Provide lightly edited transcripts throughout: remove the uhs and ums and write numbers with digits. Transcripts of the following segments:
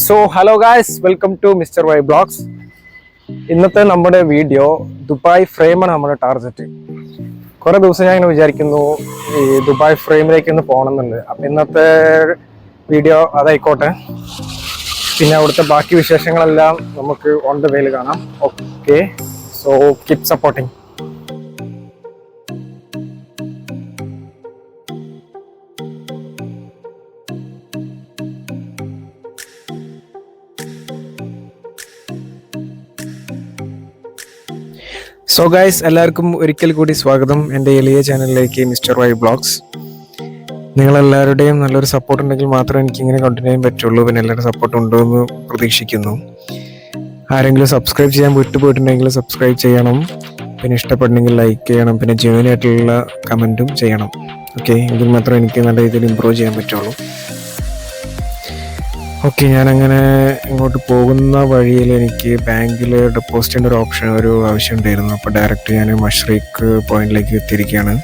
So hello guys, welcome to mister Y blogs. ഇന്നത്തെ നമ്മുടെ video Dubai ഫ്രെയിമാണ് നമ്മുടെ target. കുറെ ദിവസം ഞാൻ ഇങ്ങനെ വിചാരിക്കുന്നു ഈ ദുബായ് ഫ്രെയിമിലേക്ക് ഒന്ന് പോകണമെന്നുണ്ട്. അപ്പം ഇന്നത്തെ വീഡിയോ അതായിക്കോട്ടെ. പിന്നെ അവിടുത്തെ ബാക്കി വിശേഷങ്ങളെല്ലാം നമുക്ക് ഓൺ ദ വേയിൽ കാണാം. Okay, so keep supporting. So guys, എല്ലാവർക്കും ഒരിക്കൽ കൂടി സ്വാഗതം എൻ്റെ എളിയ ചാനലിലേക്ക് മിസ്റ്റർ വൈ ബ്ലോഗ്സ്. നിങ്ങളെല്ലാവരുടെയും നല്ലൊരു സപ്പോർട്ട് ഉണ്ടെങ്കിൽ മാത്രമേ എനിക്കിങ്ങനെ കണ്ടിന്യൂ ചെയ്യാൻ പറ്റുള്ളൂ. പിന്നെ എല്ലാവരുടെ സപ്പോർട്ട് ഉണ്ടോ എന്ന് പ്രതീക്ഷിക്കുന്നു. ആരെങ്കിലും സബ്സ്ക്രൈബ് ചെയ്യാൻ വിട്ടുപോയിട്ടുണ്ടെങ്കിൽ സബ്സ്ക്രൈബ് ചെയ്യണം. പിന്നെ ഇഷ്ടപ്പെടണമെങ്കിൽ ലൈക്ക് ചെയ്യണം. പിന്നെ ജെന്യുയിൻ ആയിട്ടുള്ള കമൻറ്റും ചെയ്യണം. ഓക്കെ, എങ്കിൽ മാത്രമേ എനിക്ക് നല്ല രീതിയിൽ ഇമ്പ്രൂവ് ചെയ്യാൻ പറ്റുള്ളൂ. ഓക്കെ, ഞാനങ്ങനെ ഇങ്ങോട്ട് പോകുന്ന വഴിയിൽ എനിക്ക് ബാങ്കിൽ ഡെപ്പോസിറ്റ് ചെയ്യേണ്ട ഒരു ആവശ്യം ഉണ്ടായിരുന്നു. അപ്പോൾ ഡയറക്റ്റ് ഞാൻ മഷ്റീഖ് പോയിന്റിലേക്ക് എത്തിയിരിക്കുകയാണ്.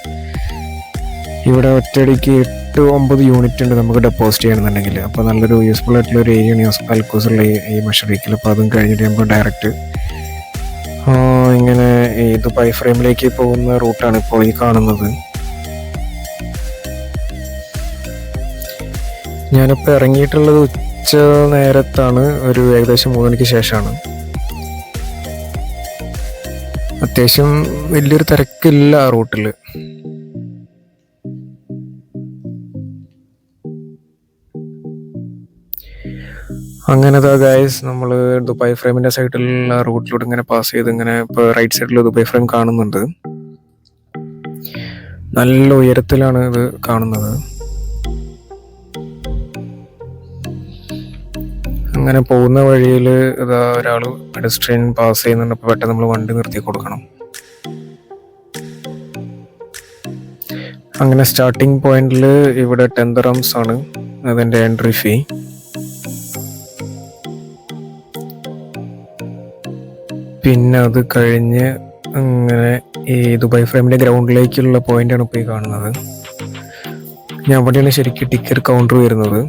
ഇവിടെ ഒറ്റയടിക്ക് 8-9 യൂണിറ്റ് ഉണ്ട് നമുക്ക് ഡെപ്പോസിറ്റ് ചെയ്യണമെന്നുണ്ടെങ്കിൽ. അപ്പോൾ നല്ലൊരു യൂസ്ഫുൾ ആയിട്ടുള്ള ഒരു ഏരിയയാണ് അൽക്കൂസുള്ള ഈ മഷ്റീഖിൽ. അപ്പോൾ അതും കഴിഞ്ഞിട്ട് നമുക്ക് ഡയറക്റ്റ് ഇങ്ങനെ ഈ ദുബായ് ഫ്രെയിമിലേക്ക് പോകുന്ന റൂട്ടാണ് ഇപ്പോൾ ഈ കാണുന്നത്. ഞാനിപ്പോൾ ഇറങ്ങിയിട്ടുള്ളത് ഉച്ച നേരത്താണ്, ഒരു ഏകദേശം 3 മണിക്ക് ശേഷമാണ്. അത്യാവശ്യം വലിയൊരു തിരക്കില്ല ആ റൂട്ടിൽ. അങ്ങനെതാ ഗൈസ്, നമ്മൾ ദുബായ് ഫ്രെയിമിന്റെ സൈഡിലുള്ള റൂട്ടിലൂടെ ഇങ്ങനെ പാസ് ചെയ്ത് ഇങ്ങനെ ഇപ്പോൾ റൈറ്റ് സൈഡിൽ ദുബായ് ഫ്രെയിം കാണുന്നുണ്ട്. നല്ല ഉയരത്തിലാണ് ഇത് കാണുന്നത്. അങ്ങനെ പോകുന്ന വഴിയിൽ ഇതാ ഒരാൾ പെഡസ്ട്രിയൻ പാസ് ചെയ്യുന്നുണ്ട്. അപ്പോൾ പെട്ടെന്ന് നമ്മൾ വണ്ടി നിർത്തി കൊടുക്കണം. അങ്ങനെ സ്റ്റാർട്ടിങ് പോയിന്റിൽ ഇവിടെ 10 ദിർഹംസ് ആണ് അതിൻ്റെ എൻട്രി ഫീ. പിന്നെ അത് കഴിഞ്ഞ് അങ്ങനെ ഈ ദുബായ് ഫ്രെയിമിൻ്റെ ഗ്രൗണ്ടിലേക്കുള്ള പോയിന്റാണ് ഇപ്പോൾ ഈ കാണുന്നത്. ഞാൻ അവിടെയാണ് ശരിക്കും ടിക്കറ്റ് കൗണ്ടർ വരുന്നത്.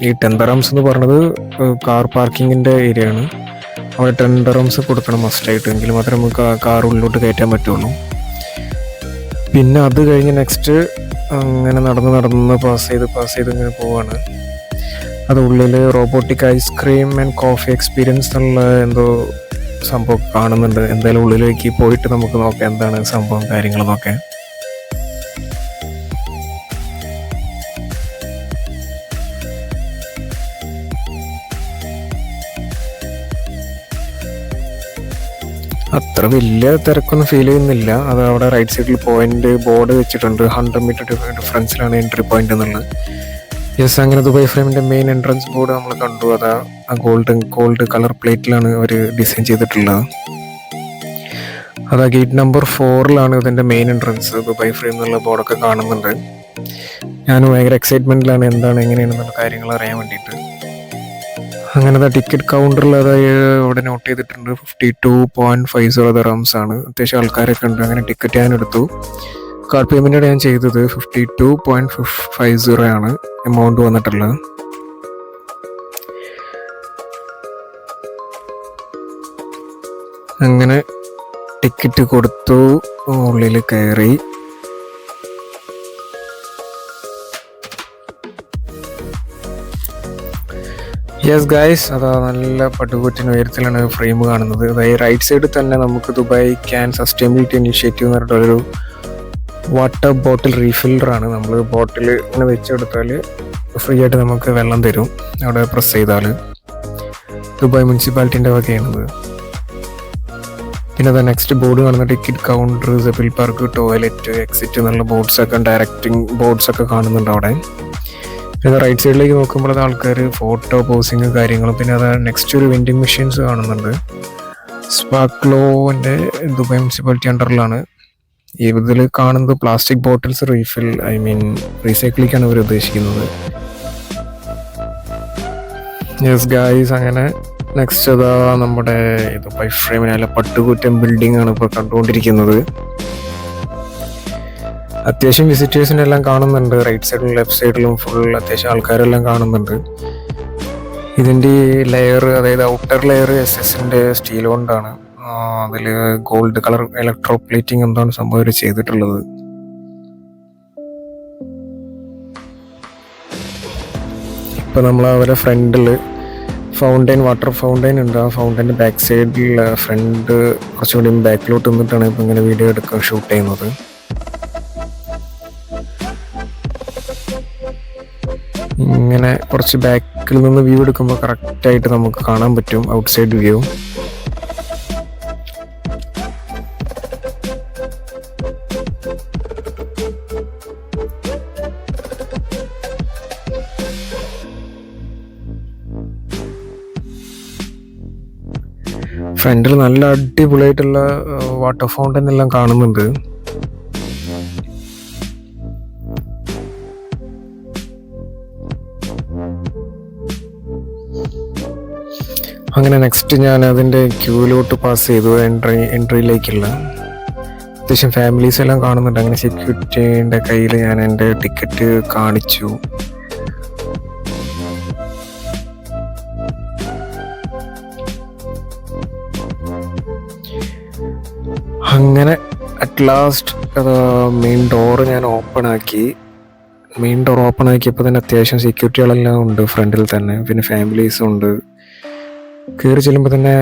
ഈ 10 ദിർഹംസ് എന്ന് പറഞ്ഞത് കാർ പാർക്കിങ്ങിൻ്റെ ഏരിയ ആണ്. അവിടെ 10 ദിർഹംസ് കൊടുക്കണം മസ്റ്റായിട്ട്, എങ്കിൽ മാത്രമേ നമുക്ക് കാർ ഉള്ളിലോട്ട് കയറ്റാൻ പറ്റുള്ളൂ. പിന്നെ അത് കഴിഞ്ഞ് നെക്സ്റ്റ് അങ്ങനെ നടന്ന് പാസ് ചെയ്ത് ഇങ്ങനെ പോവാണ്. അത് ഉള്ളിൽ robotic ice cream and coffee experience എന്നുള്ള എന്തോ സംഭവം കാണുന്നുണ്ട്. എന്തായാലും ഉള്ളിലേക്ക് പോയിട്ട് നമുക്ക് നോക്കാം എന്താണ് സംഭവം കാര്യങ്ങളെന്നൊക്കെ. അത്ര വലിയ തിരക്കൊന്നും ഫീൽ ചെയ്യുന്നില്ല. അത് അവിടെ റൈറ്റ് സൈഡിൽ ബോർഡ് വെച്ചിട്ടുണ്ട്. 100 മീറ്റർ ഡിഫറൻസിലാണ് എൻട്രി പോയിന്റ് എന്നുള്ളത്. യെസ്, അങ്ങനെ ദുബായ് ഫ്രെയിമിന്റെ മെയിൻ എൻട്രൻസ് ബോർഡ് നമ്മൾ കണ്ടു. അതാ ഗോൾഡ് കളർ പ്ലേറ്റിലാണ് അവർ ഡിസൈൻ ചെയ്തിട്ടുള്ളത്. അതാ ഗേറ്റ് നമ്പർ 4 ഇതിന്റെ മെയിൻ എൻട്രൻസ്. ദുബായ് ഫ്രെയിം എന്നുള്ള ബോർഡൊക്കെ കാണുന്നുണ്ട്. ഞാൻ ഭയങ്കര എക്സൈറ്റ്മെന്റിലാണ് എന്താണ് എങ്ങനെയാണെന്നുള്ള കാര്യങ്ങൾ അറിയാൻ വേണ്ടിയിട്ട്. അങ്ങനത്തെ ടിക്കറ്റ് കൗണ്ടറിൽ അവിടെ നോട്ട് ചെയ്തിട്ടുണ്ട് 52.50 ദിർഹംസ് ആണ്. അത്യാവശ്യം ആൾക്കാരൊക്കെ ഉണ്ട്. അങ്ങനെ ടിക്കറ്റ് ഞാൻ എടുത്തു. കാർഡ് പേയ്മെന്റ് ഞാൻ ചെയ്തത് 52.50 ആണ് എമൗണ്ട് വന്നിട്ടുള്ളത്. അങ്ങനെ ടിക്കറ്റ് കൊടുത്തു, ഉള്ളിൽ കയറി. യെസ് ഗൈസ്, അതാ നല്ല പടുകൂറ്റിന് ഉയരത്തിലാണ് ഫ്രെയിം കാണുന്നത്. അതായത് റൈറ്റ് സൈഡിൽ തന്നെ നമുക്ക് ദുബായ് ക്യാൻ സസ്റ്റൈനബിലിറ്റി ഇനിഷ്യേറ്റീവ് എന്ന് പറഞ്ഞിട്ടൊരു വാട്ടർ ബോട്ടിൽ റീഫില്ലറാണ്. നമ്മൾ ബോട്ടിൽ ഇങ്ങനെ വെച്ചെടുത്താൽ ഫ്രീ ആയിട്ട് നമുക്ക് വെള്ളം തരും. അവിടെ പ്രസ് ചെയ്താൽ ദുബായ് മുനിസിപ്പാലിറ്റിൻ്റെ വകയാണത്. പിന്നെ അത് നെക്സ്റ്റ് ബോർഡ് കാണുന്ന ടിക്കറ്റ് കൗണ്ടർ, സെബിൽ പാർക്ക്, ടോയ്ലറ്റ്, എക്സിറ്റ് എന്നുള്ള ബോർഡ്സൊക്കെ ഡയറക്റ്റിംഗ് ബോർഡ്സൊക്കെ കാണുന്നുണ്ട് അവിടെ. പിന്നെ റൈറ്റ് സൈഡിലേക്ക് നോക്കുമ്പോൾ അത് ആൾക്കാർ ഫോട്ടോ പോസിങ് കാര്യങ്ങളും. പിന്നെ അത് നെക്സ്റ്റ് ഒരു വെൻഡിങ് മെഷീൻസ് കാണുന്നുണ്ട്. സ്പാർക്ലോൻ്റെ ദുബായ് മുനിസിപ്പാലിറ്റി അണ്ടറിലാണ്. ഇതിൽ കാണുന്നത് പ്ലാസ്റ്റിക് ബോട്ടിൽസ് റീസൈക്കിളിക്കാണ് ഇവർ ഉദ്ദേശിക്കുന്നത്. യെസ് ഗായ്സ്, അങ്ങനെ നെക്സ്റ്റ് അതാ നമ്മുടെ ദുബായ് ഫ്രെയിമിനല്ല പട്ടുകൂറ്റൻ ബിൽഡിംഗ് ആണ് ഇപ്പോൾ കണ്ടുകൊണ്ടിരിക്കുന്നത്. അത്യാവശ്യം വിസിറ്റേഴ്സിനെല്ലാം കാണുന്നുണ്ട്. റൈറ്റ് സൈഡിലും ലെഫ്റ്റ് സൈഡിലും ഫുൾ അത്യാവശ്യം ആൾക്കാരെല്ലാം കാണുന്നുണ്ട്. ഇതിൻ്റെ ലെയർ, അതായത് ഔട്ടർ ലെയർ SS-ൻ്റെ സ്റ്റീൽ കൊണ്ടാണ്. അതിൽ ഗോൾഡ് കളർ ഇലക്ട്രോ പ്ലേറ്റിംഗ് എന്താണ് സംഭവം ഇവര് ചെയ്തിട്ടുള്ളത്. ഇപ്പം നമ്മൾ അവരെ ഫ്രണ്ടിൽ ഫൗണ്ടൈൻ, വാട്ടർ ഫൗണ്ടൈൻ ഉണ്ട്. ആ ഫൗണ്ടൈൻ്റെ ബാക്ക് സൈഡിൽ ഫ്രണ്ട് കുറച്ചുകൂടി ബാക്കിലോട്ട് നിന്നിട്ടാണ് ഇപ്പം ഇങ്ങനെ വീഡിയോ എടുക്കാൻ ഷൂട്ട് ചെയ്യുന്നത്. ഇങ്ങനെ കുറച്ച് ബാക്കിൽ നിന്ന് വ്യൂ എടുക്കുമ്പോൾ കറക്റ്റായിട്ട് നമുക്ക് കാണാൻ പറ്റും ഔട്ട് സൈഡ് വ്യൂ. ഫ്രണ്ടിൽ നല്ല അടിപൊളിയായിട്ടുള്ള വാട്ടർ ഫൗണ്ടൻ എല്ലാം കാണുന്നുണ്ട്. അങ്ങനെ നെക്സ്റ്റ് ഞാൻ അതിൻ്റെ ക്യൂവിലോട്ട് പാസ് ചെയ്തു, എൻട്രിയിലേക്കുള്ള. അത്യാവശ്യം ഫാമിലീസ് എല്ലാം കാണുന്നുണ്ട്. അങ്ങനെ സെക്യൂരിറ്റിയുടെ കയ്യിൽ ഞാൻ എൻ്റെ ടിക്കറ്റ് കാണിച്ചു. അങ്ങനെ അറ്റ് ലാസ്റ്റ് മെയിൻ ഡോറ് ഞാൻ ഓപ്പൺ ആക്കി. മെയിൻ ഡോർ ഓപ്പൺ ആക്കിയപ്പോൾ തന്നെ അത്യാവശ്യം സെക്യൂരിറ്റികളെല്ലാം ഉണ്ട് ഫ്രണ്ടിൽ തന്നെ, പിന്നെ ഫാമിലീസും ഉണ്ട്. കയറി ചെല്ലുമ്പോൾ തന്നെ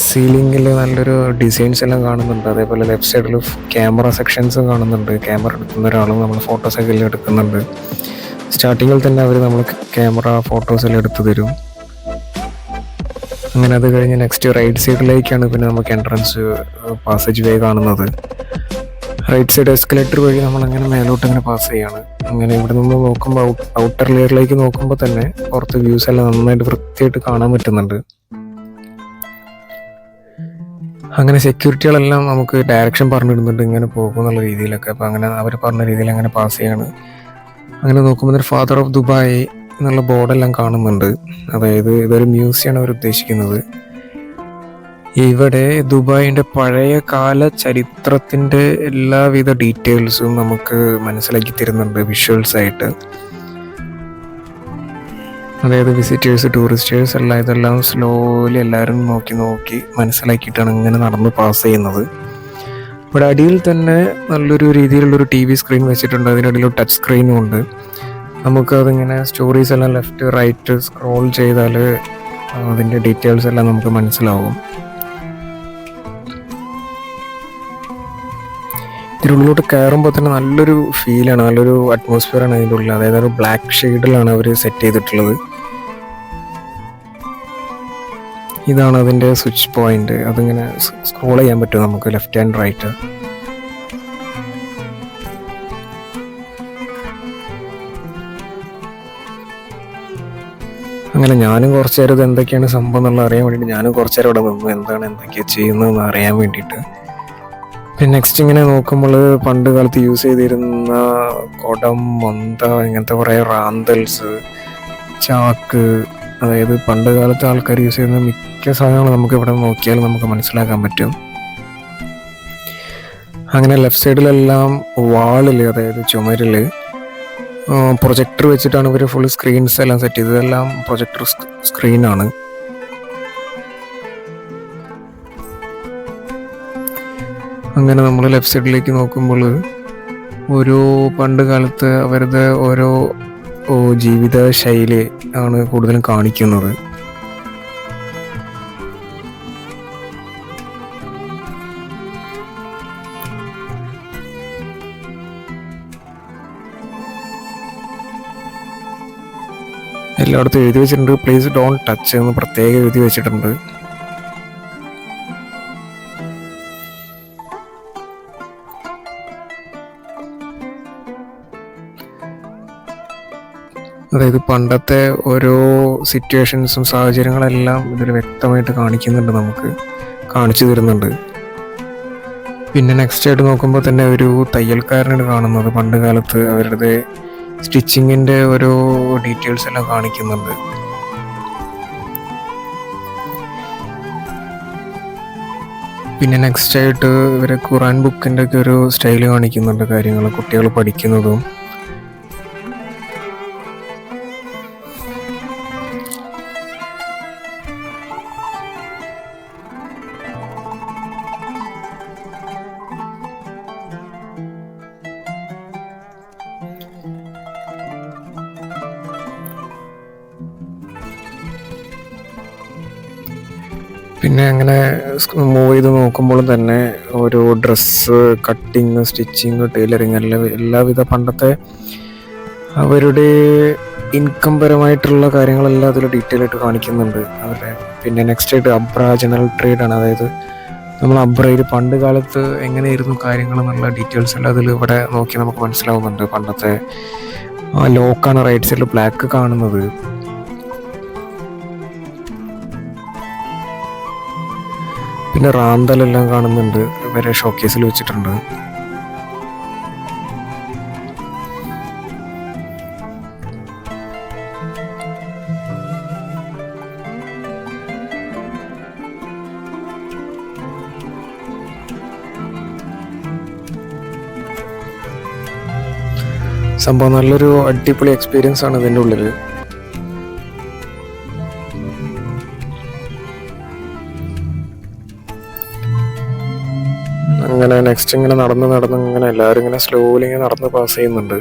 സീലിങ്ങിൽ നല്ലൊരു ഡിസൈൻസ് എല്ലാം കാണുന്നുണ്ട്. അതേപോലെ ലെഫ്റ്റ് സൈഡിൽ ക്യാമറ സെക്ഷൻസും കാണുന്നുണ്ട്. ക്യാമറ എടുക്കുന്ന ഒരാളും നമ്മൾ ഫോട്ടോസൊക്കെ എല്ലാം എടുക്കുന്നുണ്ട്. സ്റ്റാർട്ടിങ്ങിൽ തന്നെ അവർ നമ്മൾ ക്യാമറ ഫോട്ടോസ് എല്ലാം എടുത്തു തരും. അങ്ങനെ അത് കഴിഞ്ഞ് നെക്സ്റ്റ് റൈറ്റ് സൈഡിലേക്കാണ് പിന്നെ നമുക്ക് എൻട്രൻസ് പാസേജ് വേ കാണുന്നത്. റൈറ്റ് സൈഡ് എസ്കലേറ്റർ വഴി നമ്മളങ്ങനെ മേലോട്ട് ഇങ്ങനെ പാസ് ചെയ്യാണ്. അങ്ങനെ ഇവിടെ നിന്ന് നോക്കുമ്പോൾ ഔട്ടർ ലെയറിലേക്ക് നോക്കുമ്പോൾ തന്നെ പുറത്ത് വ്യൂസ് എല്ലാം നന്നായിട്ട് വൃത്തിയായിട്ട് കാണാൻ പറ്റുന്നുണ്ട്. അങ്ങനെ സെക്യൂരിറ്റികളെല്ലാം നമുക്ക് ഡയറക്ഷൻ പറഞ്ഞിടുന്നുണ്ട് ഇങ്ങനെ പോകും എന്നുള്ള രീതിയിലൊക്കെ. അപ്പോൾ അങ്ങനെ അവർ പറഞ്ഞ രീതിയിൽ അങ്ങനെ പാസ് ചെയ്യാണ്. അങ്ങനെ നോക്കുമ്പോൾ ഫാദർ ഓഫ് ദുബായ് എന്നുള്ള ബോർഡെല്ലാം കാണുന്നുണ്ട്. അതായത് ഇതൊരു മ്യൂസിയമാണ് അവർ ഉദ്ദേശിക്കുന്നത്. ഇവിടെ ദുബായിൻ്റെ പഴയ കാല ചരിത്രത്തിൻ്റെ എല്ലാവിധ ഡീറ്റെയിൽസും നമുക്ക് മനസ്സിലാക്കി തരുന്നുണ്ട് വിഷ്വൽസ് ആയിട്ട്. അതായത് വിസിറ്റേഴ്സ്, ടൂറിസ്റ്റേഴ്സ് എല്ലാം ഇതെല്ലാം സ്ലോലി എല്ലാവരും നോക്കി മനസ്സിലാക്കിയിട്ടാണ് ഇങ്ങനെ നടന്ന് പാസ് ചെയ്യുന്നത്. ഇവിടെ അടിയിൽ തന്നെ നല്ലൊരു രീതിയിലുള്ളൊരു TV സ്ക്രീൻ വെച്ചിട്ടുണ്ട്. അതിനിടയിൽ ടച്ച് സ്ക്രീനും ഉണ്ട്. നമുക്കതിങ്ങനെ സ്റ്റോറീസ് എല്ലാം ലെഫ്റ്റ് റൈറ്റ് സ്ക്രോൾ ചെയ്താൽ അതിൻ്റെ ഡീറ്റെയിൽസ് എല്ലാം നമുക്ക് മനസ്സിലാവും. ഇതിനുള്ളിലോട്ട് കയറുമ്പോൾ തന്നെ നല്ലൊരു ഫീലാണ്, നല്ലൊരു അറ്റ്മോസ്ഫിയറാണ് അതിൻ്റെ ഉള്ളിൽ. അതായത് ഒരു ബ്ലാക്ക് ഷെയ്ഡിലാണ് അവർ സെറ്റ് ചെയ്തിട്ടുള്ളത്. ഇതാണ് അതിൻ്റെ സ്വിച്ച് പോയിന്റ്. അതിങ്ങനെ സ്ക്രോൾ ചെയ്യാൻ പറ്റും നമുക്ക് ലെഫ്റ്റ് ആൻഡ് റൈറ്റ്. അങ്ങനെ ഞാനും കുറച്ച് നേരം ഇത് എന്തൊക്കെയാണ് സംഭവം എന്നുള്ള അറിയാൻ വേണ്ടിയിട്ട് ഞാനും കുറച്ച് നേരം ഇവിടെ നിന്നു, എന്തൊക്കെയാണ് ചെയ്യുന്നതെന്ന് അറിയാൻ വേണ്ടിയിട്ട്. പിന്നെ നെക്സ്റ്റ് ഇങ്ങനെ നോക്കുമ്പോൾ പണ്ട് കാലത്ത് യൂസ് ചെയ്തിരുന്ന കുടം, മൊന്ത, ഇങ്ങനത്തെ കുറേ റാന്തൽസ്, ചാക്ക്, അതായത് പണ്ട് കാലത്ത് ആൾക്കാർ യൂസ് ചെയ്യുന്ന മിക്ക സാധനങ്ങളും നമുക്ക് ഇവിടെ നോക്കിയാൽ നമുക്ക് മനസ്സിലാക്കാൻ പറ്റും. അങ്ങനെ ലെഫ്റ്റ് സൈഡിലെല്ലാം വാളിൽ, അതായത് ചുമരിൽ പ്രൊജക്ടർ വെച്ചിട്ടാണ് ഇവർ ഫുൾ സ്ക്രീൻസ് എല്ലാം സെറ്റ് ചെയ്തത്. ഇതെല്ലാം പ്രൊജക്ടർ സ്ക്രീനാണ്. അങ്ങനെ നമ്മൾ ലെഫ്റ്റ് സൈഡിലേക്ക് നോക്കുമ്പോൾ ഓരോ പണ്ട് കാലത്ത് അവരുടെ ഓരോ ജീവിത ശൈലി ആണ് കൂടുതലും കാണിക്കുന്നത്. എല്ലായിടത്തും എഴുതി വെച്ചിട്ടുണ്ട് പ്ലീസ് ഡോണ്ട് ടച്ച് എന്ന് പ്രത്യേകം എഴുതി വെച്ചിട്ടുണ്ട്. അതായത് പണ്ടത്തെ ഓരോ സിറ്റുവേഷൻസും സാഹചര്യങ്ങളെല്ലാം ഇതിൽ വ്യക്തമായിട്ട് കാണിക്കുന്നുണ്ട്, നമുക്ക് കാണിച്ചു തരുന്നുണ്ട്. പിന്നെ നെക്സ്റ്റ് ആയിട്ട് നോക്കുമ്പോൾ തന്നെ ഒരു തയ്യൽക്കാരനാണ് കാണുന്നത്. പണ്ട് കാലത്ത് അവരുടെ സ്റ്റിച്ചിങ്ങിൻ്റെ ഓരോ ഡീറ്റെയിൽസ് എല്ലാം കാണിക്കുന്നുണ്ട്. പിന്നെ നെക്സ്റ്റ് ആയിട്ട് ഇവരെ ഖുറാൻ ബുക്കിൻ്റെ ഒക്കെ ഒരു സ്റ്റൈല് കാണിക്കുന്നുണ്ട്, കാര്യങ്ങൾ കുട്ടികൾ പഠിക്കുന്നതും. പിന്നെ അങ്ങനെ മൂവ് ചെയ്ത് നോക്കുമ്പോൾ തന്നെ ഓരോ ഡ്രസ്സ് കട്ടിങ്, സ്റ്റിച്ചിങ്, ടൈലറിങ് എല്ലാവിധ പണ്ടത്തെ അവരുടെ ഇൻകം പരമായിട്ടുള്ള കാര്യങ്ങളെല്ലാം അതിൽ ഡീറ്റെയിൽ ആയിട്ട് കാണിക്കുന്നുണ്ട് അവരുടെ. പിന്നെ നെക്സ്റ്റ് ആയിട്ട് അബ്ര ജനറൽ ട്രേഡ് ആണ്. അതായത് നമ്മൾ അബ്രയിൽ പണ്ട് കാലത്ത് എങ്ങനെയായിരുന്നു കാര്യങ്ങൾ എന്നുള്ള ഡീറ്റെയിൽസ് എല്ലാം അതിൽ ഇവിടെ നോക്കി നമുക്ക് മനസ്സിലാവുന്നുണ്ട്. പണ്ടത്തെ ലോക്കാണ് റൈറ്റ് സൈഡിൽ ബ്ലാക്ക് കാണുന്നത്. പിന്നെ റാന്തലെല്ലാം കാണുന്നുണ്ട്, ഇവരെ ഷോക്കേസിൽ വെച്ചിട്ടുണ്ട്. സംഭവം നല്ലൊരു അടിപൊളി എക്സ്പീരിയൻസ് ആണ് ഇതിൻ്റെ ഉള്ളിൽ. അങ്ങനെ നെക്സ്റ്റ് ഇങ്ങനെ നടന്ന് ഇങ്ങനെ എല്ലാവരും ഇങ്ങനെ സ്ലോലി ഇങ്ങനെ നടന്ന് പാസ് ചെയ്യുന്നുണ്ട്.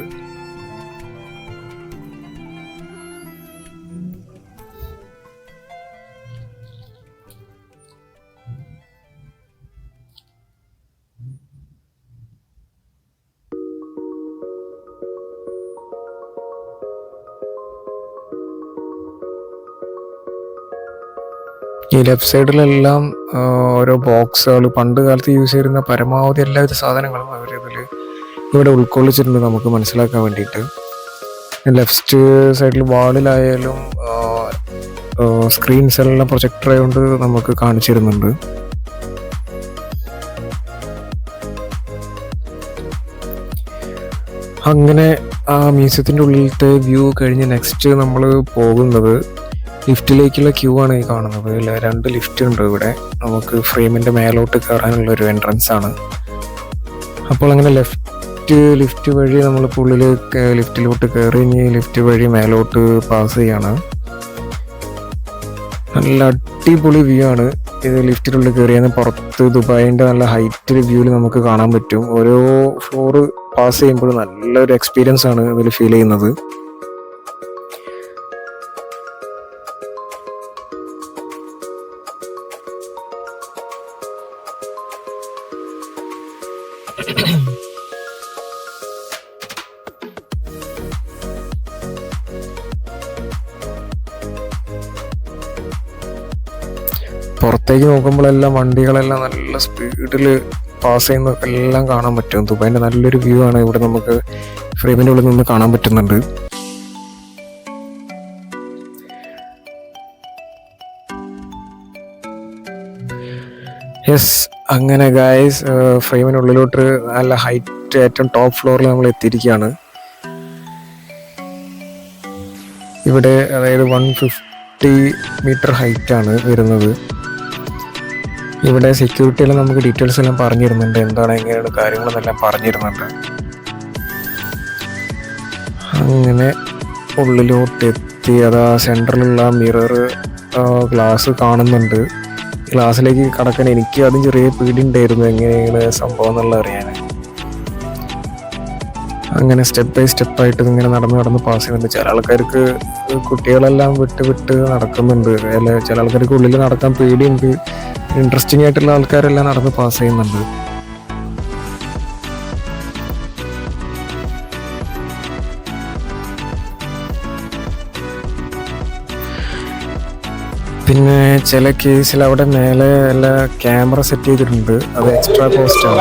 ഈ ലെഫ്റ്റ് സൈഡിലെല്ലാം ഓരോ ബോക്സുകൾ പണ്ട് കാലത്ത് യൂസ് ചെയ്തിരുന്ന പരമാവധി എല്ലാവിധ സാധനങ്ങളും അവരിതിൽ ഇവിടെ ഉൾക്കൊള്ളിച്ചിട്ടുണ്ട് നമുക്ക് മനസ്സിലാക്കാൻ വേണ്ടിയിട്ട്. ലെഫ്റ്റ് സൈഡിൽ വാളിലായാലും സ്ക്രീൻസ് എല്ലാം പ്രൊജക്ടർ ആയതുകൊണ്ട് നമുക്ക് കാണിച്ചു തരുന്നുണ്ട്. അങ്ങനെ ആ മ്യൂസിയത്തിൻ്റെ ഉള്ളിലത്തെ വ്യൂ കഴിഞ്ഞ് നെക്സ്റ്റ് നമ്മൾ പോകുന്നത് ലിഫ്റ്റിലേക്കുള്ള ക്യൂ ആണ് ഈ കാണുന്നത്. 2 ലിഫ്റ്റ് ഉണ്ട് ഇവിടെ. നമുക്ക് ഫ്രെയിമിൻ്റെ മേലോട്ട് കയറാനുള്ള ഒരു എൻട്രൻസ് ആണ്. അപ്പോൾ അങ്ങനെ ലിഫ്റ്റ് വഴി നമ്മളിപ്പോൾ ഉള്ളിൽ ലിഫ്റ്റിലോട്ട് കയറി ഇനി ലിഫ്റ്റ് വഴി മേലോട്ട് പാസ് ചെയ്യാണ്. നല്ല അടിപൊളി വ്യൂ ആണ് ഇത്. ലിഫ്റ്റിനുള്ളിൽ കയറിയാൽ പുറത്ത് ദുബായിൻ്റെ നല്ല ഹൈറ്റിൽ വ്യൂവിൽ നമുക്ക് കാണാൻ പറ്റും. ഓരോ ഫ്ലോറ് പാസ് ചെയ്യുമ്പോൾ നല്ലൊരു എക്സ്പീരിയൻസ് ആണ് ഇതിൽ ഫീൽ ചെയ്യുന്നത്. പുറത്തേക്ക് നോക്കുമ്പോഴെല്ലാം വണ്ടികളെല്ലാം നല്ല സ്പീഡിൽ പാസ് ചെയ്യുന്നതൊക്കെ എല്ലാം കാണാൻ പറ്റും. ദുബായിൻ്റെ നല്ലൊരു വ്യൂ ആണ് ഇവിടെ നമുക്ക് ഫ്രെയിമിൻ്റെ ഉള്ളിൽ നിന്ന് കാണാൻ പറ്റുന്നുണ്ട്. യെസ്, അങ്ങനെ ഗായ്സ് ഫ്രെയിമിനുള്ളിലോട്ട് നല്ല ഹൈറ്റ് ഏറ്റവും ടോപ്പ് ഫ്ലോറിൽ നമ്മൾ എത്തിയിരിക്കുകയാണ്. ഇവിടെ അതായത് 150 മീറ്റർ ഹൈറ്റാണ് വരുന്നത്. ഇവിടെ സെക്യൂരിറ്റി എല്ലാം നമുക്ക് ഡീറ്റെയിൽസ് എല്ലാം പറഞ്ഞിരുന്നുണ്ട്, എന്താണ് എങ്ങനെയാണ് കാര്യങ്ങളെന്നെല്ലാം പറഞ്ഞിരുന്നുണ്ട്. അങ്ങനെ ഉള്ളിലോട്ട് എത്തി. അത് ആ സെൻറ്ററിലുള്ള മിറർ ഗ്ലാസ് കാണുന്നുണ്ട്. ഗ്ലാസ്സിലേക്ക് കടക്കാൻ എനിക്ക് അതും ചെറിയ പേടി ഉണ്ടായിരുന്നു, എങ്ങനെയാണ് സംഭവം എന്നുള്ളത് അറിയാൻ. അങ്ങനെ സ്റ്റെപ്പ് ബൈ സ്റ്റെപ്പായിട്ട് ഇങ്ങനെ നടന്ന് പാസ് ചെയ്യുന്നുണ്ട്. ചില ആൾക്കാർക്ക് കുട്ടികളെല്ലാം വിട്ട് നടക്കുന്നുണ്ട്, അല്ലെ ചില ആൾക്കാർക്ക് ഉള്ളിൽ നടക്കാൻ പേടിയുണ്ട്. ഇൻട്രസ്റ്റിംഗ് ആയിട്ടുള്ള ആൾക്കാരെല്ലാം നടന്ന് പാസ് ചെയ്യുന്നുണ്ട്. പിന്നെ ചില കേസിൽ അവിടെ മേലെ എല്ലാ ക്യാമറ സെറ്റ് ചെയ്തിട്ടുണ്ട്, അത് എക്സ്ട്രാ കോസ്റ്റ് ആണ്.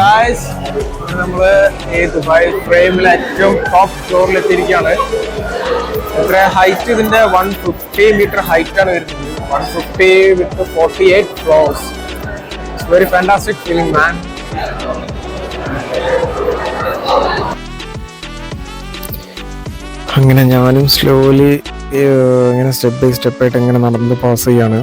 നമ്മള് ഈ ദുബായ് ഫ്രെയിമിലെ ഏറ്റവും ടോപ്പ് ഫ്ലോറിൽ എത്തിയിരിക്കുകയാണ്. എത്ര ഹൈറ്റ്? ഇതിന്റെ 150 മീറ്റർ ഹൈറ്റ് ആണ് വരുന്നത്. 150 with 48 floors. It's very fantastic feeling man. അങ്ങനെ ഞാനും സ്ലോലി ഇങ്ങനെ സ്റ്റെപ്പ് ബൈ സ്റ്റെപ്പായിട്ട് ഇങ്ങനെ നടന്ന് പാസ് ചെയ്യാണ്.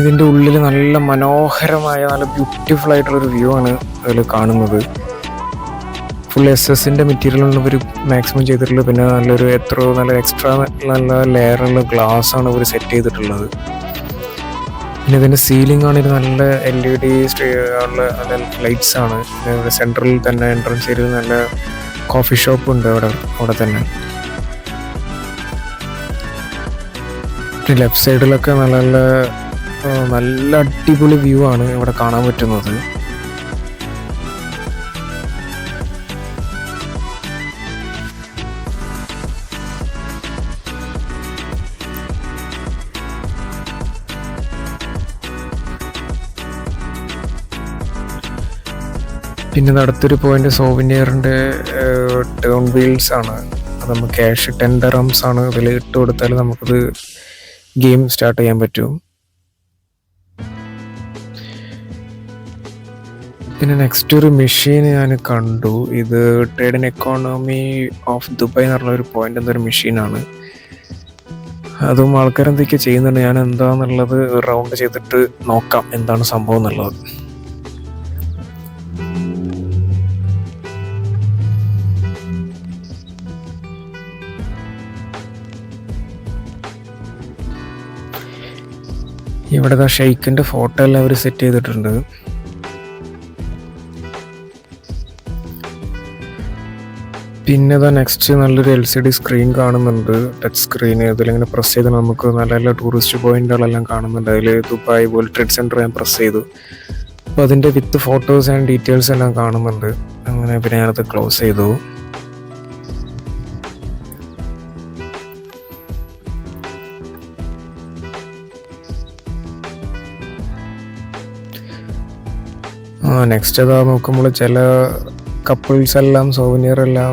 ഇതിൻ്റെ ഉള്ളിൽ നല്ല മനോഹരമായ നല്ല ബ്യൂട്ടിഫുൾ ആയിട്ടുള്ളൊരു വ്യൂ ആണ് അതിൽ കാണുന്നത്. ഫുൾ SS മെറ്റീരിയലാണ് ഇവർ മാക്സിമം ചെയ്തിട്ടുള്ളത്. പിന്നെ നല്ലൊരു നല്ല എക്സ്ട്രാ നല്ല ലെയറുള്ള ഗ്ലാസ് ആണ് ഇവർ സെറ്റ് ചെയ്തിട്ടുള്ളത്. പിന്നെ ഇതിൻ്റെ സീലിംഗ് ആണെങ്കിൽ നല്ല LED ഉള്ള നല്ല ലൈറ്റ്സ് ആണ്. പിന്നെ സെൻട്രലിൽ തന്നെ എൻട്രൻസ് ഏരിയയിൽ നല്ല കോഫി ഷോപ്പ് ഉണ്ട് അവിടെ തന്നെ. ലെഫ്റ്റ് സൈഡിലൊക്കെ നല്ല അടിപൊളി വ്യൂ ആണ് ഇവിടെ കാണാൻ പറ്റുന്നത്. പിന്നെ അടുത്തൊരു പോയിന്റ് സോവിനിയറിൻ്റെ ടേൺ വീൽസ് ആണ്. അത് നമ്മൾ ക്യാഷ് 10 dirhams ആണ് ഇതിൽ ഇട്ട് കൊടുത്താൽ നമുക്കത് ഗെയിം സ്റ്റാർട്ട് ചെയ്യാൻ പറ്റും. പിന്നെ നെക്സ്റ്റ് ഒരു മെഷീൻ ഞാൻ കണ്ടു. ഇത് trade and economy of Dubai എന്ന് പറഞ്ഞ ഒരു പോയിന്റ് എന്തൊരു മെഷീനാണ്. അതും ആൾക്കാരെന്തൊക്കെ ചെയ്യുന്നുണ്ട്. ഞാൻ എന്താന്നുള്ളത് റൗണ്ട് ചെയ്തിട്ട് നോക്കാം എന്താണ് സംഭവം എന്നുള്ളത്. ഇവിടെ ഷെയ്ക്കിൻ്റെ ഫോട്ടോ എല്ലാം അവർ സെറ്റ് ചെയ്തിട്ടുണ്ട്. പിന്നെ നെക്സ്റ്റ് നല്ലൊരു LCD സ്ക്രീൻ കാണുന്നുണ്ട്, ടച്ച് സ്ക്രീൻ. ഇതിലിങ്ങനെ പ്രസ് ചെയ്ത് നമുക്ക് നല്ല നല്ല ടൂറിസ്റ്റ് പോയിന്റുകളെല്ലാം കാണുന്നുണ്ട്. അതിൽ ദുബായ് വേൾഡ് ട്രേഡ് സെൻറ്റർ ഞാൻ പ്രസ് ചെയ്തു. അപ്പോൾ അതിൻ്റെ വിത്ത് ഫോട്ടോസ് ആൻഡ് ഡീറ്റെയിൽസ് എല്ലാം കാണുന്നുണ്ട്. അങ്ങനെ പിന്നെ ഞാനത് ക്ലോസ് ചെയ്തു. നെക്സ്റ്റ് അതാ നോക്കുമ്പോൾ ചില കപ്പിൾസ് എല്ലാം സോവനിയർ എല്ലാം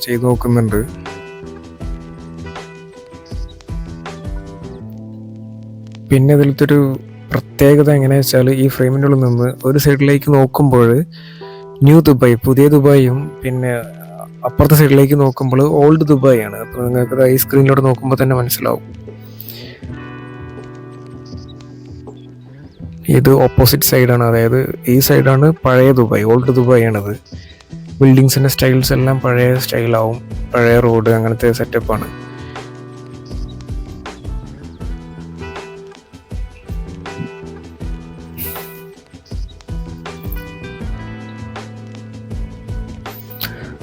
ചെയ്ത് നോക്കുന്നുണ്ട്. പിന്നെ ഇതിലത്തെ ഒരു പ്രത്യേകത എങ്ങനെയാ വെച്ചാൽ ഈ ഫ്രെയിമിൻ്റെ ഉള്ളിൽ നിന്ന് ഒരു സൈഡിലേക്ക് നോക്കുമ്പോൾ ന്യൂ ദുബായ് പുതിയ ദുബായും, പിന്നെ അപ്പുറത്തെ സൈഡിലേക്ക് നോക്കുമ്പോൾ ഓൾഡ് ദുബായ് ആണ്. അപ്പോൾ നിങ്ങൾക്ക് ഈ സ്ക്രീനിലോട്ട് നോക്കുമ്പോൾ തന്നെ മനസ്സിലാവും. ഇത് ഓപ്പോസിറ്റ് സൈഡാണ്, അതായത് ഈ സൈഡാണ് പഴയ ദുബായ്, ഓൾഡ് ദുബായ് ആണത്. ബിൽഡിങ്സിൻ്റെ സ്റ്റൈൽസ് എല്ലാം പഴയ സ്റ്റൈലാവും, പഴയ റോഡ് അങ്ങനത്തെ സെറ്റപ്പാണ്.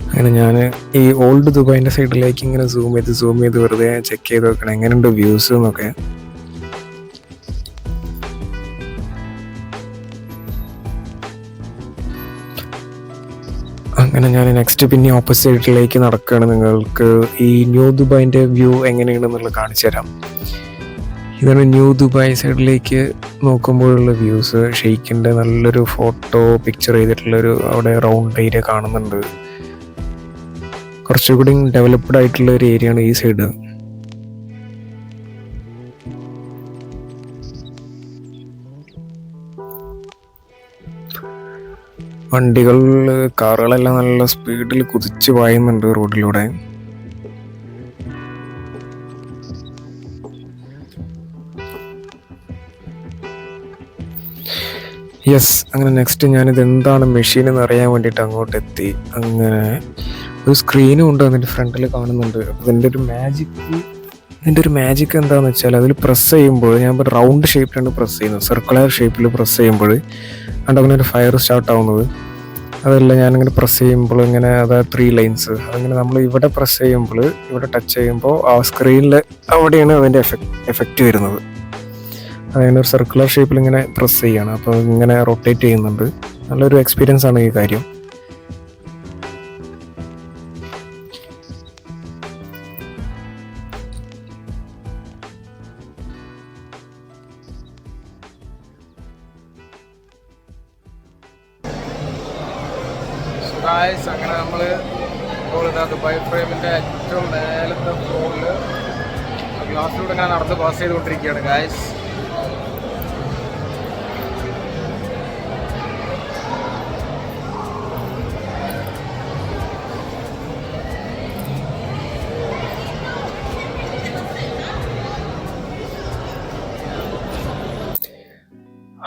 അങ്ങനെ ഞാൻ ഈ ഓൾഡ് ദുബായിൻ്റെ സൈഡിലേക്ക് ഇങ്ങനെ സൂം ചെയ്ത് വെറുതെ ചെക്ക് ചെയ്ത് നോക്കണം എങ്ങനെയുണ്ട് വ്യൂസ് എന്നൊക്കെ. അങ്ങനെ ഞാൻ നെക്സ്റ്റ് പിന്നെ ഓപ്പോസിറ്റിലേക്ക് നടക്കുകയാണ്. നിങ്ങൾക്ക് ഈ ന്യൂ ദുബായിൻ്റെ വ്യൂ എങ്ങനെയാണെന്നുള്ളത് കാണിച്ചു തരാം. ഇതാണ് ന്യൂ ദുബായ് സൈഡിലേക്ക് നോക്കുമ്പോഴുള്ള വ്യൂസ്. ഷെയ്ക്കിൻ്റെ നല്ലൊരു ഫോട്ടോ പിക്ചർ ചെയ്തിട്ടുള്ളൊരു അവിടെ റൗണ്ട് ഏരിയ കാണുന്നുണ്ട്. കുറച്ചുകൂടി ഡെവലപ്ഡ് ആയിട്ടുള്ള ഒരു ഏരിയ ആണ് ഈ സൈഡ്. കാറുകളെല്ലാം നല്ല സ്പീഡിൽ കുതിച്ച് പായുന്നുണ്ട് റോഡിലൂടെ. അങ്ങനെ നെക്സ്റ്റ് ഞാനിത് എന്താണ് മെഷീൻ എന്ന് അറിയാൻ വേണ്ടിയിട്ട് അങ്ങോട്ട് എത്തി. അങ്ങനെ ഒരു സ്ക്രീനും ഉണ്ട് അതിൻ്റെ ഫ്രണ്ടിൽ കാണുന്നുണ്ട്. അപ്പോൾ ഇതിൻ്റെ ഒരു മാജിക് എന്താണെന്ന് വെച്ചാൽ അതിൽ പ്രസ് ചെയ്യുമ്പോൾ ഞാൻ റൗണ്ട് ഷേപ്പിലാണ് പ്രസ് ചെയ്യുന്നത്, സർക്കുലർ ഷേപ്പിൽ പ്രസ് ചെയ്യുമ്പോൾ അങ്ങനെ ഒരു ഫയർ സ്റ്റാർട്ട് ആവുന്നത്. അതല്ല ഞാനിങ്ങനെ പ്രസ് ചെയ്യുമ്പോൾ ഇങ്ങനെ അതായത് 3 ലൈൻസ് അതിങ്ങനെ നമ്മൾ ഇവിടെ പ്രസ് ചെയ്യുമ്പോൾ ഇവിടെ ടച്ച് ചെയ്യുമ്പോൾ ആ സ്ക്രീനിൽ അവിടെയാണ് അതിൻ്റെ എഫക്റ്റ് വരുന്നത്. അതിങ്ങനെ ഒരു സർക്കുലർ ഷേപ്പിൽ ഇങ്ങനെ പ്രസ് ചെയ്യാണ്, അപ്പോൾ ഇങ്ങനെ റൊട്ടേറ്റ് ചെയ്യുന്നുണ്ട്. നല്ലൊരു എക്സ്പീരിയൻസ് ആണ് ഈ കാര്യം. അങ്ങനെ നമ്മൾ ഇപ്പോൾ ദുബായ് ഫ്രെയിമിൻ്റെ ഏറ്റവും മേലത്തെ ഫ്ലോറിൽ ഗ്ലാസ്സിലൂടെ ഇങ്ങനെ നടന്ന് പാസ് ചെയ്തുകൊണ്ടിരിക്കുകയാണ് ഗായ്സ്.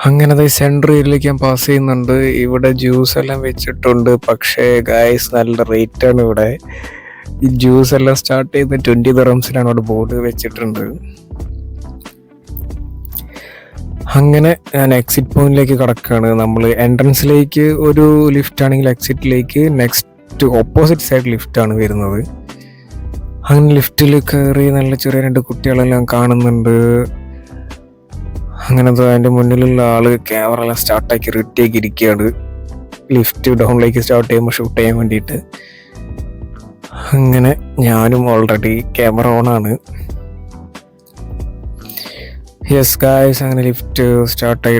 അങ്ങനെ സെൻട്രൽ ഏരിയയിലേക്ക് ഞാൻ പാസ് ചെയ്യുന്നുണ്ട്. ഇവിടെ ജ്യൂസ് എല്ലാം വെച്ചിട്ടുണ്ട്. പക്ഷേ ഗായ്സ് നല്ല റേറ്റാണ് ഇവിടെ. ഈ ജ്യൂസ് എല്ലാം സ്റ്റാർട്ട് ചെയ്യുന്നത് 20 ദിറംസിലാണ് അവിടെ ബോർഡ് വെച്ചിട്ടുണ്ട്. അങ്ങനെ ഞാൻ എക്സിറ്റ് പോയിന്റിലേക്ക് കടക്കുകയാണ്. നമ്മൾ എൻട്രൻസിലേക്ക് ഒരു ലിഫ്റ്റ് ആണെങ്കിൽ എക്സിറ്റിലേക്ക് നെക്സ്റ്റ് ഓപ്പോസിറ്റ് സൈഡ് ലിഫ്റ്റാണ് വരുന്നത്. അങ്ങനെ ലിഫ്റ്റിൽ കയറി നല്ല ചെറിയ 2 കുട്ടികളെല്ലാം കാണുന്നുണ്ട്. അങ്ങനെ അതിൻ്റെ മുന്നിലുള്ള ആള് ക്യാമറ എല്ലാം സ്റ്റാർട്ടാക്കി റെഡിയാക്കി ഇരിക്കുകയാണ് ലിഫ്റ്റ് ഡൗണിലേക്ക് സ്റ്റാർട്ട് ചെയ്യുമ്പോൾ ഷൂട്ട് ചെയ്യാൻ വേണ്ടിയിട്ട്. അങ്ങനെ ഞാനും ഓൾറെഡി ക്യാമറ ഓണാണ്. യെസ് ഗായ്സ്, അങ്ങനെ ലിഫ്റ്റ് സ്റ്റാർട്ടായി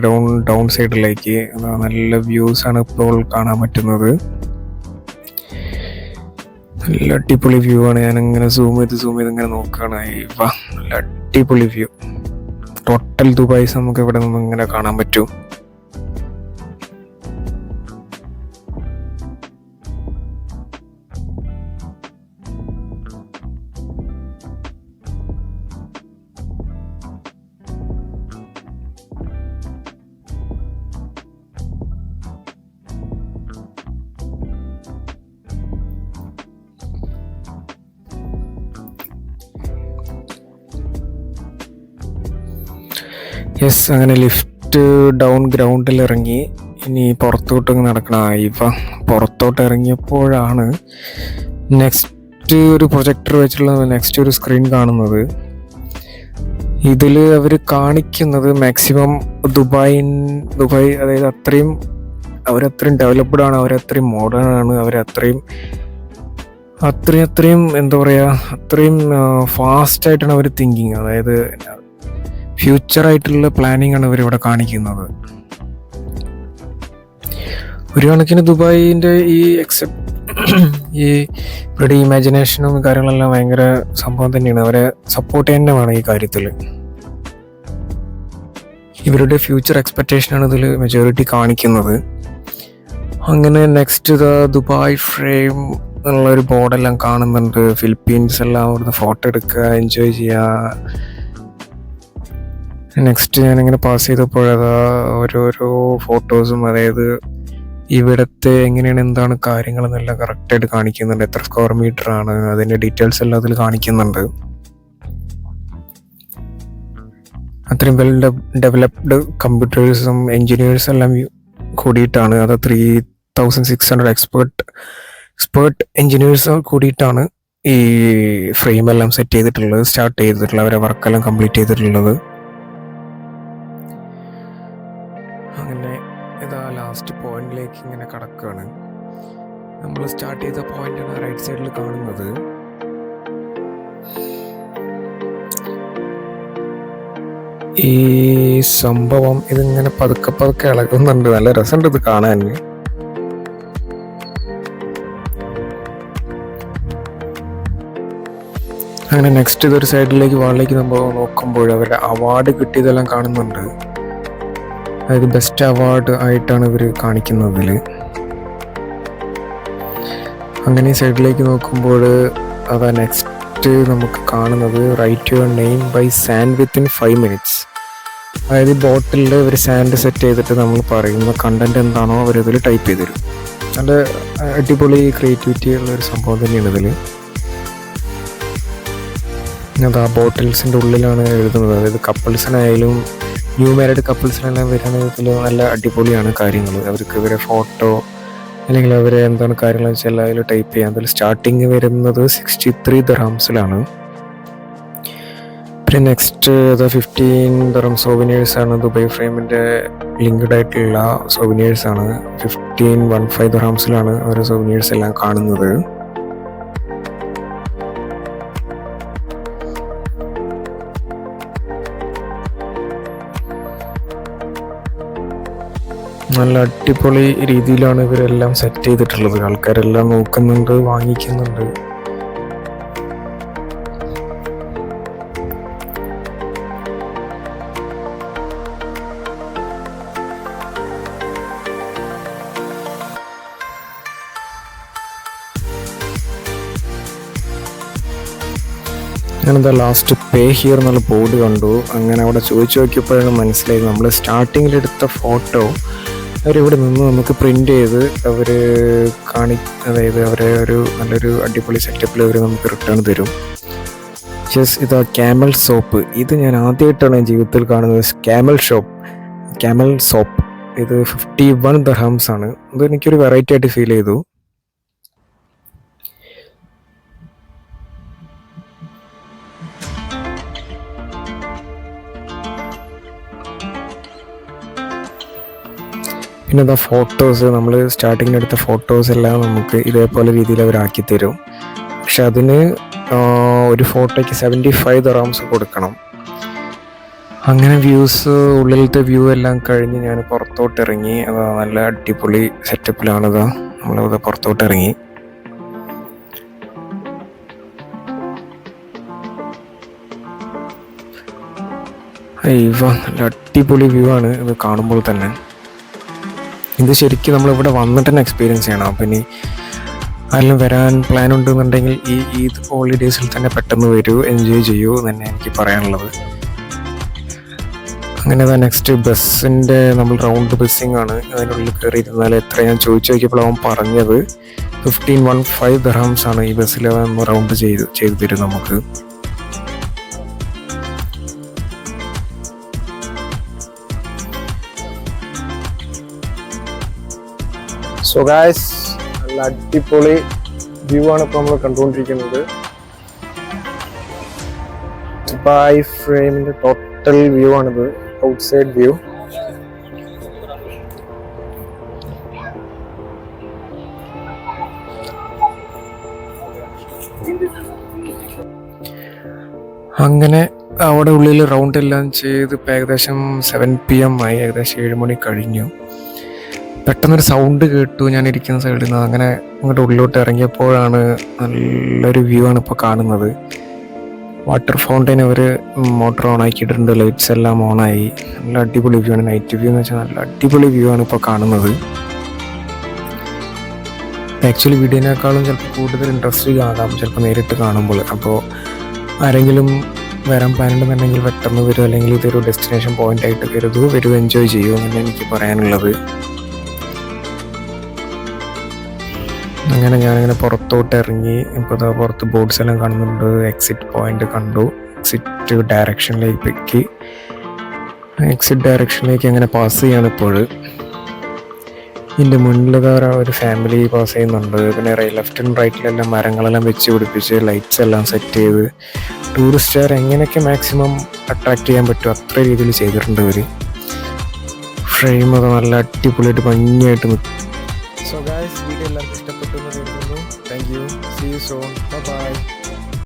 ഡൗൺ സൈഡിലേക്ക്. നല്ല വ്യൂസ് ആണ് ഇപ്പോൾ കാണാൻ പറ്റുന്നത്. നല്ല അടിപൊളി വ്യൂ ആണ്. ഞാനിങ്ങനെ സൂം ചെയ്ത് ഇങ്ങനെ നോക്കുകയാണ്. നല്ല അടിപൊളി വ്യൂ. ടോട്ടൽ ദുബായ്സ് നമുക്ക് ഇവിടെ നിന്ന് ഇങ്ങനെ കാണാൻ പറ്റും. യെസ്, അങ്ങനെ ലിഫ്റ്റ് ഡൗൺ ഗ്രൗണ്ടിൽ ഇറങ്ങി. ഇനി പുറത്തോട്ട് നടക്കണം. പുറത്തോട്ട് ഇറങ്ങിയപ്പോഴാണ് നെക്സ്റ്റ് ഒരു പ്രൊജക്ടർ വെച്ചിട്ടുള്ള നെക്സ്റ്റ് ഒരു സ്ക്രീൻ കാണുന്നത്. ഇതിൽ അവർ കാണിക്കുന്നത് മാക്സിമം ദുബായ് അതായത് അവരത്രയും ഡെവലപ്ഡ് ആണ്, അവരത്രയും മോഡേൺ ആണ്, അവരത്രയും എന്താ പറയുക, അത്രയും ഫാസ്റ്റായിട്ടാണ് അവർ തിങ്കിങ്. അതായത് ഫ്യൂച്ചറായിട്ടുള്ള പ്ലാനിങ് ആണ് ഇവരിവിടെ കാണിക്കുന്നത്. ഒരു കണക്കിന് ദുബായിൻ്റെ ഈ ഇവരുടെ ഇമാജിനേഷനും കാര്യങ്ങളെല്ലാം ഭയങ്കര സംഭവം തന്നെയാണ്. അവരെ സപ്പോർട്ട് തന്നെയാണ് ഈ കാര്യത്തിൽ. ഇവരുടെ ഫ്യൂച്ചർ എക്സ്പെക്റ്റേഷനാണ് ഇതിൽ മെജോറിറ്റി കാണിക്കുന്നത്. അങ്ങനെ നെക്സ്റ്റ് ദുബായ് ഫ്രെയിം എന്നുള്ളൊരു ബോർഡെല്ലാം കാണുന്നുണ്ട്. ഫിലിപ്പീൻസ് എല്ലാം അവിടുന്ന് ഫോട്ടോ എടുക്കുക, എൻജോയ് ചെയ്യുക. നെക്സ്റ്റ് ഞാനിങ്ങനെ പാസ് ചെയ്തപ്പോഴതാ ഓരോരോ ഫോട്ടോസും, അതായത് ഇവിടുത്തെ എങ്ങനെയാണ് എന്താണ് കാര്യങ്ങളെന്നെല്ലാം കറക്റ്റായിട്ട് കാണിക്കുന്നുണ്ട്. എത്ര സ്ക്വയർ മീറ്റർ ആണ്, അതിൻ്റെ ഡീറ്റെയിൽസ് എല്ലാം അതിൽ കാണിക്കുന്നുണ്ട്. അത്രയും വെൽ ഡെവലപ്ഡ് കമ്പ്യൂട്ടേഴ്സും എൻജിനീയേഴ്സും എല്ലാം കൂടിയിട്ടാണ്, അത് 3600 എക്സ്പേർട്ട് എൻജിനീയേഴ്സ് കൂടിയിട്ടാണ് ഈ ഫ്രെയിം എല്ലാം സ്റ്റാർട്ട് ചെയ്തിട്ടുള്ളത്, അവരെ വർക്കെല്ലാം കംപ്ലീറ്റ് ചെയ്തിട്ടുള്ളത്. അങ്ങനെ ഇതാ ലാസ്റ്റ് പോയിന്റിലേക്ക് ഇങ്ങനെ കടക്കുകയാണ്. നമ്മൾ സ്റ്റാർട്ട് ചെയ്ത പോയിന്റാണ് റൈറ്റ് സൈഡിൽ കാണുന്നത്. ഈ സംഭവം ഇതിങ്ങനെ പതുക്കെ ഇളകുന്നുണ്ട്. നല്ല രസമുണ്ട് ഇത് കാണാൻ. അങ്ങനെ നെക്സ്റ്റ് ഇതൊരു സൈഡിലേക്ക് വാളിലേക്ക് നമ്മൾ നോക്കുമ്പോൾ അവരുടെ അവാർഡ് കിട്ടിയതെല്ലാം കാണുന്നുണ്ട്. അതായത് ബെസ്റ്റ് അവാർഡ് ആയിട്ടാണ് ഇവർ കാണിക്കുന്നതിൽ. അങ്ങനെ സൈഡിലേക്ക് നോക്കുമ്പോൾ അതാ നെക്സ്റ്റ് നമുക്ക് കാണുന്നത് write your name by sand within 5 minutes. അതായത് ബോട്ടിലിൽ ഇവർ സാൻഡ് സെറ്റ് ചെയ്തിട്ട് നമ്മൾ പറയുന്ന കണ്ടന്റ് എന്താണോ അവരതിൽ ടൈപ്പ് ചെയ്ത് തരും. നല്ല അടിപൊളി ക്രിയേറ്റിവിറ്റി ഉള്ളൊരു സംഭവം തന്നെയാണ് ഇതിൽ. അത് ആ ബോട്ടിൽസിൻ്റെ ഉള്ളിലാണ് എഴുതുന്നത്. അതായത് കപ്പിൾസിനായാലും ന്യൂ മാരീഡ് കപ്പിൾസിനെല്ലാം വരുന്ന ഇതിൽ നല്ല അടിപൊളിയാണ് കാര്യങ്ങൾ. അവർക്ക് ഇവരെ ഫോട്ടോ അല്ലെങ്കിൽ അവരെ എന്താണ് കാര്യങ്ങൾ വെച്ചാൽ അതിൽ ടൈപ്പ് ചെയ്യാം. അതിൽ സ്റ്റാർട്ടിങ് വരുന്നത് 63 ദിർഹംസിലാണ്. പിന്നെ നെക്സ്റ്റ് 15 ദിർഹം സോവിനിയേഴ്സാണ്. ദുബായ് ഫ്രെയിമിൻ്റെ ലിങ്ക്ഡ് ആയിട്ടുള്ള സോവിനിയേഴ്സാണ്. 15 ദിർഹംസിലാണ് ഓരോ സോവിനിയേഴ്സ് എല്ലാം കാണുന്നത്. നല്ല അടിപൊളി രീതിയിലാണ് ഇവരെല്ലാം സെറ്റ് ചെയ്തിട്ടുള്ളത്. ആൾക്കാരെല്ലാം നോക്കുന്നുണ്ട്, വാങ്ങിക്കുന്നുണ്ട്. ഞാനെന്താ ലാസ്റ്റ് പേ ഹിയർ എന്നുള്ള ബോർഡ് കണ്ടു. അങ്ങനെ അവിടെ ചോദിച്ചു നോക്കിയപ്പോഴാണ് മനസ്സിലായത് നമ്മൾ സ്റ്റാർട്ടിങ്ങിലെടുത്ത ഫോട്ടോ അവരിവിടെ നിന്ന് നമുക്ക് പ്രിൻ്റ് ചെയ്ത് അവർ അതായത് അവരെ ഒരു നല്ലൊരു അടിപൊളി സെറ്റപ്പിൽ അവർ നമുക്ക് റിട്ടേൺ തരും. ഇതാ ക്യാമൽ സോപ്പ്. ഇത് ഞാൻ ആദ്യമായിട്ടാണ് ജീവിതത്തിൽ കാണുന്നത്. Camel soap. ഇത് 51 ദിർഹംസ് ആണ്. ഇത് എനിക്കൊരു വെറൈറ്റി ആയിട്ട് ഫീൽ ചെയ്തു. പിന്നെ ഇതാ ഫോട്ടോസ്, നമ്മൾ സ്റ്റാർട്ടിങ്ങിലെടുത്ത ഫോട്ടോസ് എല്ലാം നമുക്ക് ഇതേപോലെ രീതിയിൽ അവരാക്കി തരും. പക്ഷെ അതിന് ഒരു ഫോട്ടോയ്ക്ക് 75 ദിർഹംസ് കൊടുക്കണം. അങ്ങനെ ഉള്ളിലത്തെ വ്യൂ എല്ലാം കഴിഞ്ഞ് ഞാൻ പുറത്തോട്ട് ഇറങ്ങി. നല്ല അടിപൊളി സെറ്റപ്പിലാണിത്. നമ്മളിത് പുറത്തോട്ട് ഇറങ്ങി. നല്ല അടിപൊളി വ്യൂ ആണ് ഇത് കാണുമ്പോൾ തന്നെ. ഇത് ശരിക്കും നമ്മളിവിടെ വന്നിട്ട് തന്നെ എക്സ്പീരിയൻസ് ചെയ്യണം. അപ്പം ഇനി ആരെങ്കിലും വരാൻ പ്ലാൻ ഉണ്ടെന്നുണ്ടെങ്കിൽ ഈ ഈദ് ഹോളിഡേയ്സിൽ തന്നെ പെട്ടെന്ന് വരൂ, എൻജോയ് ചെയ്യൂ എന്ന് തന്നെ എനിക്ക് പറയാനുള്ളത്. അങ്ങനെ നെക്സ്റ്റ് ബസ്സിൻ്റെ നമ്മൾ റൗണ്ട് ബസ്സിങ് ആണ്. അതിനുള്ളിൽ കയറി ഇരുന്നാൽ എത്ര ഞാൻ ചോദിച്ചു നോക്കിയപ്പോൾ അവൻ പറഞ്ഞത് 15 ദിർഹംസ് ആണ് ഈ ബസ്സിൽ റൗണ്ട് ചെയ്ത് തരും നമുക്ക്. സോ ഗായ്സ്, നല്ല അടിപൊളി വ്യൂ ആണ് ഇപ്പോൾ നമ്മൾ കണ്ടുകൊണ്ടിരിക്കുന്നത്. ദുബായ് ഫ്രെയിമിൻ്റെ ടോട്ടൽ വ്യൂ ആണിത്, ഔട്ട്സൈഡ് വ്യൂ. അങ്ങനെ അവിടെ ഉള്ളിൽ റൗണ്ട് എല്ലാം ചെയ്ത് ഇപ്പം ഏകദേശം 7 PM ആയി. ഏകദേശം 7 മണി കഴിഞ്ഞു. പെട്ടെന്നൊരു സൗണ്ട് കേട്ടു ഞാനിരിക്കുന്ന സൈഡിൽ നിന്ന്. അങ്ങനെ അങ്ങോട്ട് ഉള്ളിലോട്ട് ഇറങ്ങിയപ്പോഴാണ് നല്ലൊരു വ്യൂ ആണ് ഇപ്പോൾ കാണുന്നത്. വാട്ടർ ഫൗണ്ടൈൻ അവർ മോട്ടർ ഓൺ ആക്കിയിട്ടുണ്ട്, ലൈറ്റ്സ് എല്ലാം ഓണായി. നല്ല അടിപൊളി വ്യൂ ആണ്. നൈറ്റ് വ്യൂ എന്ന് വെച്ചാൽ നല്ല അടിപൊളി വ്യൂ ആണ് ഇപ്പോൾ കാണുന്നത്. ആക്ച്വലി വീഡിയോനേക്കാളും ചിലപ്പോൾ കൂടുതൽ ഇൻട്രസ്റ്റിംഗ് ആകാം ചിലപ്പോൾ നേരിട്ട് കാണുമ്പോൾ. അപ്പോൾ ആരെങ്കിലും വരാൻ പ്ലാൻ ഉണ്ടെന്നുണ്ടെങ്കിൽ പെട്ടെന്ന് വരും, അല്ലെങ്കിൽ ഇതൊരു ഡെസ്റ്റിനേഷൻ പോയിന്റ് ആയിട്ട് വരൂ, എൻജോയ് ചെയ്യൂ എന്നാണ് എനിക്ക് പറയാനുള്ളത്. അങ്ങനെ ഞാനിങ്ങനെ പുറത്തോട്ട് ഇറങ്ങി. ഇപ്പോൾ പുറത്ത് ബോർഡ്സ് എല്ലാം കാണുന്നുണ്ട്. എക്സിറ്റ് പോയിന്റ് കണ്ടു. എക്സിറ്റ് ഡയറക്ഷനിലേക്ക് അങ്ങനെ പാസ് ചെയ്യാണ് ഇപ്പോൾ. ഇതിൻ്റെ മുന്നിൽ ഒരു ഫാമിലി പാസ് ചെയ്യുന്നുണ്ട്. പിന്നെ ലെഫ്റ്റ് ആൻഡ് റൈറ്റിലെല്ലാം മരങ്ങളെല്ലാം വെച്ച് പിടിപ്പിച്ച് ലൈറ്റ്സ് എല്ലാം സെറ്റ് ചെയ്ത് ടൂറിസ്റ്റുകാർ എങ്ങനെയൊക്കെ മാക്സിമം അട്രാക്ട് ചെയ്യാൻ പറ്റും അത്ര രീതിയിൽ ചെയ്തിട്ടുണ്ട് അവർ. ഫ്രെയിം അത് നല്ല അടിപൊളിയായിട്ട് ഭംഗിയായിട്ട് നിൽക്കും. സോ ഗൈസ്, വീഡിയോ എല്ലാവർക്കും ഇഷ്ടപ്പെട്ടു എന്ന് കരുതുന്നു. Thank you. See you soon. By.